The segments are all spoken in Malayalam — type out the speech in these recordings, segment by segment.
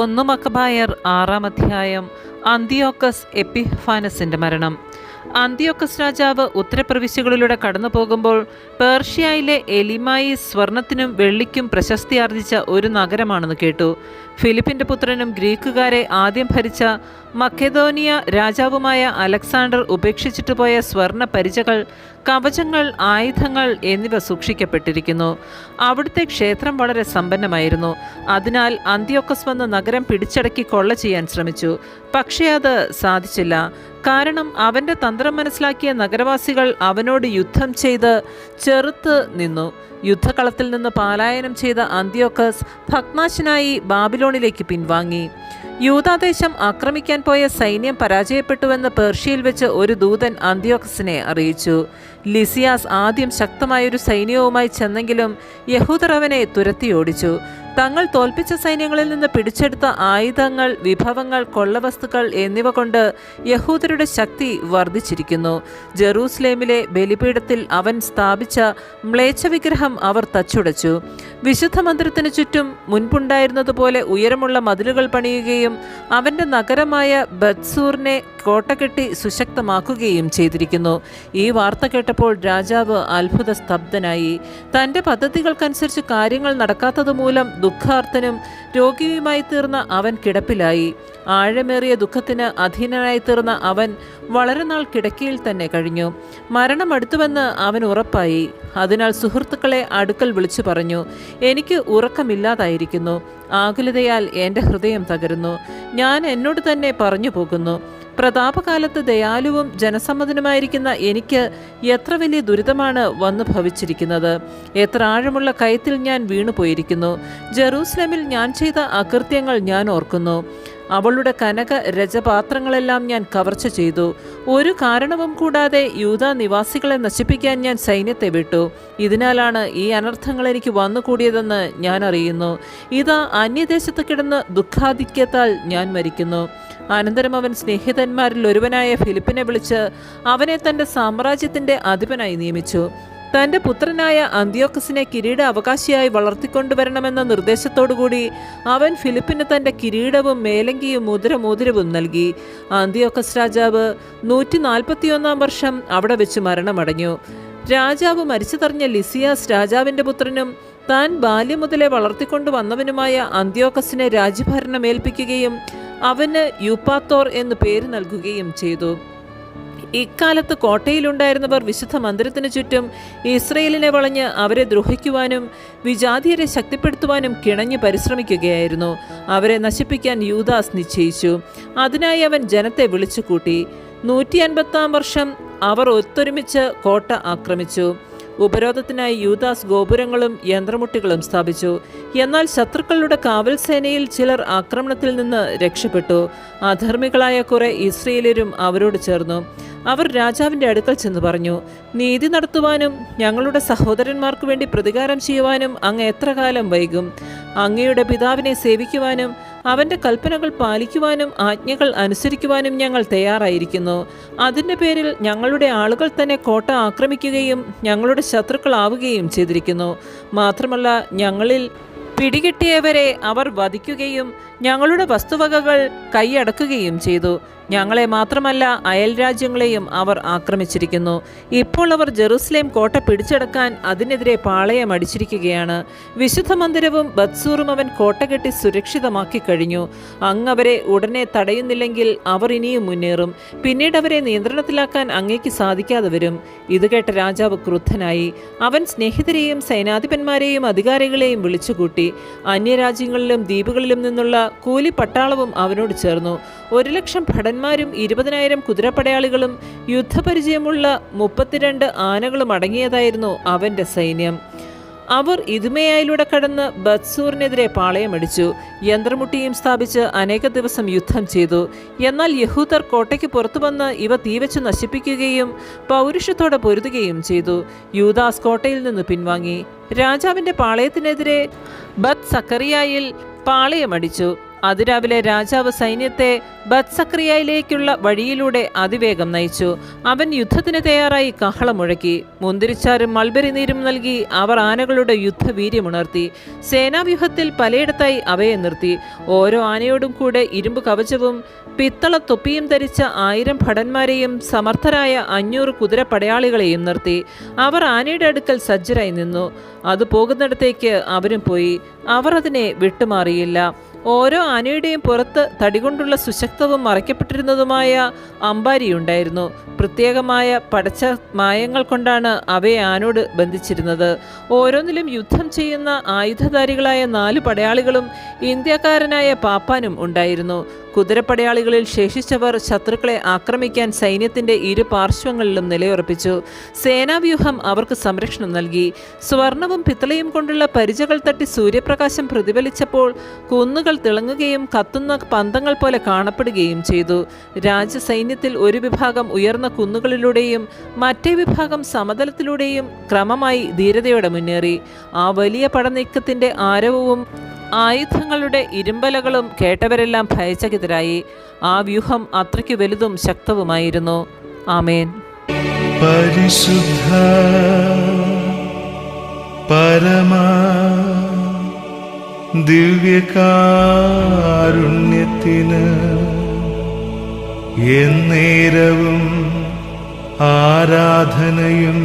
ഒന്ന് മക്കബായർ 6-ാം അധ്യായം. അന്തിയോക്കസ് എപ്പിഫാനസിന്റെ മരണം. അന്തിയോക്കസ് രാജാവ് ഉത്തരപ്രവിശ്യകളിലൂടെ കടന്നു പോകുമ്പോൾ പേർഷ്യയിലെ എലിമായി സ്വർണത്തിനും വെള്ളിക്കും പ്രശസ്തി ആർജിച്ച ഒരു നഗരമാണെന്ന് കേട്ടു. ഫിലിപ്പിന്റെ പുത്രനും ഗ്രീക്കുകാരെ ആദ്യം ഭരിച്ച മക്കെദോനിയ രാജാവുമായ അലക്സാണ്ടർ ഉപേക്ഷിച്ചിട്ട് പോയ സ്വർണ പരിചകൾ, കവചങ്ങൾ, ആയുധങ്ങൾ എന്നിവ സൂക്ഷിക്കപ്പെട്ടിരിക്കുന്നു. അവിടുത്തെ ക്ഷേത്രം വളരെ സമ്പന്നമായിരുന്നു. അതിനാൽ അന്തിയോക്കസ് വന്ന് നഗരം പിടിച്ചടക്കി കൊള്ള ചെയ്യാൻ ശ്രമിച്ചു. പക്ഷേ അത് സാധിച്ചില്ല. കാരണം അവൻ്റെ തന്ത്രം മനസ്സിലാക്കിയ നഗരവാസികൾ അവനോട് യുദ്ധം ചെയ്ത് ചെറുത്ത് നിന്നു. യുദ്ധകളത്തിൽ നിന്ന് പലായനം ചെയ്ത അന്തിയോക്കസ് ഭഗ്നാശനായി ബാബിലോണിലേക്ക് പിൻവാങ്ങി. യൂദാദേശം ആക്രമിക്കാൻ പോയ സൈന്യം പരാജയപ്പെട്ടുവെന്ന് പേർഷ്യയിൽ വെച്ച് ഒരു ദൂതൻ അന്തിയോക്കസിനെ അറിയിച്ചു. ലിസിയാസ് ആദ്യം ശക്തമായൊരു സൈന്യവുമായി ചെന്നെങ്കിലും യഹൂദർ അവനെ തുരത്തിയോടിച്ചു. തങ്ങൾ തോൽപ്പിച്ച സൈന്യങ്ങളിൽ നിന്ന് പിടിച്ചെടുത്ത ആയുധങ്ങൾ, വിഭവങ്ങൾ, കൊള്ളവസ്തുക്കൾ എന്നിവ കൊണ്ട് യഹൂദരുടെ ശക്തി വർദ്ധിച്ചിരിക്കുന്നു. ജെറൂസലേമിലെ ബലിപീഠത്തിൽ അവൻ സ്ഥാപിച്ച മ്ലേച്ഛ വിഗ്രഹം അവർ തച്ചുടച്ചു. വിശുദ്ധ മന്ദിരത്തിനു ചുറ്റും മുൻപുണ്ടായിരുന്നതുപോലെ ഉയരമുള്ള മതിലുകൾ പണിയുകയും അവൻ്റെ നഗരമായ ബത്സൂറിനെ കോട്ടകെട്ടി സുശക്തമാക്കുകയും ചെയ്തിരിക്കുന്നു. ഈ വാർത്ത കേട്ടപ്പോൾ രാജാവ് അത്ഭുത സ്തബ്ധനായി. തൻ്റെ പദ്ധതികൾക്കനുസരിച്ച് കാര്യങ്ങൾ നടക്കാത്തതുമൂലം ദുഃഖാർത്തനും രോഗിയുമായി തീർന്ന അവൻ കിടപ്പിലായി. ആഴമേറിയ ദുഃഖത്തിന് അധീനനായി തീർന്ന അവൻ വളരെ നാൾ കിടക്കയിൽ തന്നെ കഴിഞ്ഞു. മരണം അടുത്തുവെന്ന് അവൻ ഉറപ്പായി. അതിനാൽ സുഹൃത്തുക്കളെ അടുക്കൽ വിളിച്ചു പറഞ്ഞു, എനിക്ക് ഉറക്കമില്ലാതായിരിക്കുന്നു. ആകുലതയാൽ എൻ്റെ ഹൃദയം തകരുന്നു. ഞാൻ എന്നോട് തന്നെ പറഞ്ഞു പോകുന്നു, പ്രതാപകാലത്ത് ദയാലുവും ജനസമ്മതനുമായിരിക്കുന്ന എനിക്ക് എത്ര വലിയ ദുരിതമാണ് വന്നു ഭവിച്ചിരിക്കുന്നത്. എത്ര ആഴമുള്ള കയത്തിൽ ഞാൻ വീണുപോയിരിക്കുന്നു. ജെറൂസലേമിൽ ഞാൻ ചെയ്ത അകൃത്യങ്ങൾ ഞാൻ ഓർക്കുന്നു. അവളുടെ കനക രജപാത്രങ്ങളെല്ലാം ഞാൻ കവർച്ച ചെയ്തു. ഒരു കാരണവും കൂടാതെ യൂദാ നിവാസികളെ നശിപ്പിക്കാൻ ഞാൻ സൈന്യത്തെ വിട്ടു. ഇതിനാലാണ് ഈ അനർത്ഥങ്ങൾ എനിക്ക് വന്നുകൂടിയതെന്ന് ഞാൻ അറിയുന്നു. ഇതാ അന്യദേശത്ത് കിടന്ന് ദുഃഖാധിക്യത്താൽ ഞാൻ മരിക്കുന്നു. അനന്തരം അവൻ സ്നേഹിതന്മാരിൽ ഒരുവനായ ഫിലിപ്പിനെ വിളിച്ച് അവനെ തൻ്റെ സാമ്രാജ്യത്തിൻ്റെ അധിപനായി നിയമിച്ചു. തൻ്റെ പുത്രനായ അന്തിയോക്കസിനെ കിരീട അവകാശിയായി വളർത്തിക്കൊണ്ടുവരണമെന്ന നിർദ്ദേശത്തോടുകൂടി അവൻ ഫിലിപ്പിന് തൻ്റെ കിരീടവും മേലങ്കിയും മുദ്രമോതിരവും നൽകി. അന്തിയോക്കസ് രാജാവ് 141-ാം വർഷം അവിടെ വെച്ച് മരണമടഞ്ഞു. രാജാവ് മരിച്ചതറിഞ്ഞ ലിസിയാസ് രാജാവിൻ്റെ പുത്രനും താൻ ബാല്യം മുതലേ വളർത്തിക്കൊണ്ടു വന്നവനുമായ അന്തിയോക്കസിനെ രാജ്യഭരണം ഏൽപ്പിക്കുകയും അവന് യൂപ്പാത്തോർ എന്ന് പേര് നൽകുകയും ചെയ്തു. ഇക്കാലത്ത് കോട്ടയിലുണ്ടായിരുന്നവർ വിശുദ്ധ മന്ദിരത്തിനു ചുറ്റും ഇസ്രയേലിനെ വളഞ്ഞ് അവരെ ദ്രോഹിക്കുവാനും വിജാതിയരെ ശക്തിപ്പെടുത്തുവാനും കിണഞ്ഞു പരിശ്രമിക്കുകയായിരുന്നു. അവരെ നശിപ്പിക്കാൻ യൂദാസ് നിശ്ചയിച്ചു. അതിനായി അവൻ ജനത്തെ വിളിച്ചുകൂട്ടി. 150-ാം വർഷം അവർ ഒത്തൊരുമിച്ച് കോട്ട ആക്രമിച്ചു. ഉപരോധത്തിനായി യൂദാസ് ഗോപുരങ്ങളും യന്ത്രമുട്ടികളും സ്ഥാപിച്ചു. എന്നാൽ ശത്രുക്കളുടെ കാവൽ സേനയിൽ ചിലർ ആക്രമണത്തിൽ നിന്ന് രക്ഷപ്പെട്ടു. അധർമ്മികളായ കുറെ ഇസ്രയേലരും അവരോട് ചേർന്നു. അവർ രാജാവിൻ്റെ അടുക്കൽ ചെന്ന് പറഞ്ഞു, നീതി നടത്തുവാനും ഞങ്ങളുടെ സഹോദരന്മാർക്ക് വേണ്ടി പ്രതികാരം ചെയ്യുവാനും അങ്ങ് എത്ര കാലം വൈകും? അങ്ങയുടെ പിതാവിനെ സേവിക്കുവാനും അവൻ്റെ കൽപ്പനകൾ പാലിക്കുവാനും ആജ്ഞകൾ അനുസരിക്കുവാനും ഞങ്ങൾ തയ്യാറായിരിക്കുന്നു. അതിൻ്റെ പേരിൽ ഞങ്ങളുടെ ആളുകൾ തന്നെ കോട്ട ആക്രമിക്കുകയും ഞങ്ങളുടെ ശത്രുക്കളാവുകയും ചെയ്തിരിക്കുന്നു. മാത്രമല്ല, ഞങ്ങളിൽ പിടികിട്ടിയവരെ അവർ വധിക്കുകയും ഞങ്ങളുടെ വസ്തുവകകൾ കൈയടക്കുകയും ചെയ്തു. ഞങ്ങളെ മാത്രമല്ല അയൽ രാജ്യങ്ങളെയും അവർ ആക്രമിച്ചിരിക്കുന്നു. ഇപ്പോൾ അവർ ജെറൂസലേം കോട്ട പിടിച്ചെടുക്കാൻ അതിനെതിരെ പാളയം അടിച്ചിരിക്കുകയാണ്. വിശുദ്ധ മന്ദിരവും ബത്സൂറും അവൻ കോട്ട കെട്ടി സുരക്ഷിതമാക്കി കഴിഞ്ഞു. അങ്ങ് അവരെ ഉടനെ തടയുന്നില്ലെങ്കിൽ അവർ ഇനിയും മുന്നേറും. പിന്നീട് അവരെ നിയന്ത്രണത്തിലാക്കാൻ അങ്ങേക്ക് സാധിക്കാതെ വരും. ഇത് കേട്ട രാജാവ് ക്രുദ്ധനായി. അവൻ സ്നേഹിതരെയും സൈനാധിപന്മാരെയും അധികാരികളെയും വിളിച്ചുകൂട്ടി. അന്യരാജ്യങ്ങളിലും ദ്വീപുകളിലും നിന്നുള്ള കൂലി പട്ടാളവും അവനോട് ചേർന്നു. 1,00,000 ഭടന്മാരും 20,000 കുതിരപ്പടയാളികളും യുദ്ധപരിചയമുള്ള 32 ആനകളും അടങ്ങിയതായിരുന്നു അവൻ്റെ സൈന്യം. അവർ ഇതുമേയായിലൂടെ കടന്ന് ബത്സൂറിനെതിരെ പാളയമടിച്ചു. യന്ത്രമുട്ടിയും സ്ഥാപിച്ച് അനേക ദിവസം യുദ്ധം ചെയ്തു. എന്നാൽ യഹൂദർ കോട്ടയ്ക്ക് പുറത്തു വന്ന് ഇവ തീവച്ചു നശിപ്പിക്കുകയും പൗരുഷത്തോടെ പൊരുതുകയും ചെയ്തു. യൂദാസ് കോട്ടയിൽ നിന്ന് പിൻവാങ്ങി. രാജാവിൻ്റെ പാളയത്തിനെതിരെ ബത്ത് സക്കറിയായിൽ പാളയമടിച്ചു. അതിരാവിലെ രാജാവ് സൈന്യത്തെ ബത്സക്രിയയിലേക്കുള്ള വഴിയിലൂടെ അതിവേഗം നയിച്ചു. അവൻ യുദ്ധത്തിന് തയ്യാറായി കഹളം മുഴക്കി. മുന്തിരിച്ചാരും മൾബരി നീരും നൽകി അവർ ആനകളുടെ യുദ്ധവീര്യമുണർത്തി. സേനാവ്യൂഹത്തിൽ പലയിടത്തായി അവയെ നിർത്തി. ഓരോ ആനയോടും കൂടെ ഇരുമ്പ് കവചവും പിത്തള തൊപ്പിയും ധരിച്ച 1000 ഭടന്മാരെയും സമർത്ഥരായ 500 കുതിരപ്പടയാളികളെയും നിർത്തി. അവർ ആനയുടെ അടുക്കൽ സജ്ജരായി നിന്നു. അത് പോകുന്നിടത്തേക്ക് അവരും പോയി. അവർ അതിനെ വിട്ടുമാറിയില്ല. ഓരോ ആനയുടെയും പുറത്ത് തടികൊണ്ടുള്ള സുശക്തവും മറയ്ക്കപ്പെട്ടിരുന്നതുമായ അമ്പാരിയുണ്ടായിരുന്നു. പ്രത്യേകമായ പടച്ച മായങ്ങൾ കൊണ്ടാണ് അവയെ ആനോട് ബന്ധിച്ചിരുന്നത്. ഓരോന്നിലും യുദ്ധം ചെയ്യുന്ന ആയുധധാരികളായ 4 പടയാളികളും ഇന്ത്യക്കാരനായ പാപ്പാനും ഉണ്ടായിരുന്നു. കുതിരപ്പടയാളികളിൽ ശേഷിച്ചവർ ശത്രുക്കളെ ആക്രമിക്കാൻ സൈന്യത്തിന്റെ 2 പാർശ്വങ്ങളിലും നിലയുറപ്പിച്ചു. സേനാവ്യൂഹം അവർക്ക് സംരക്ഷണം നൽകി. സ്വർണവും പിത്തളയും കൊണ്ടുള്ള പരിചകൾ തട്ടി സൂര്യപ്രകാശം പ്രതിഫലിച്ചപ്പോൾ കുന്നുകൾ തിളങ്ങുകയും കത്തുന്ന പന്തങ്ങൾ പോലെ കാണപ്പെടുകയും ചെയ്തു. രാജസൈന്യത്തിൽ ഒരു വിഭാഗം ഉയർന്ന കുന്നുകളിലൂടെയും മറ്റേ വിഭാഗം സമതലത്തിലൂടെയും ക്രമമായി ധീരതയോടെ മുന്നേറി. ആ വലിയ പടനീക്കത്തിന്റെ ആരവവും ആയുധങ്ങളുടെ ഇരുമ്പലകളും കേട്ടവരെല്ലാം ഭയചകിതരായി. ആ വ്യൂഹം അത്രയ്ക്ക് വലുതും ശക്തവുമായിരുന്നു. ആമേൻ. പരിശുദ്ധ പരമാ ദിവ്യകാരുണ്യത്തിന് എന്നേരവും ആരാധനയും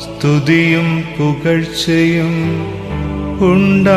സ്തുതിയും പുകഴ്ചയും ഉണ്ടായിരിക്കട്ടെ.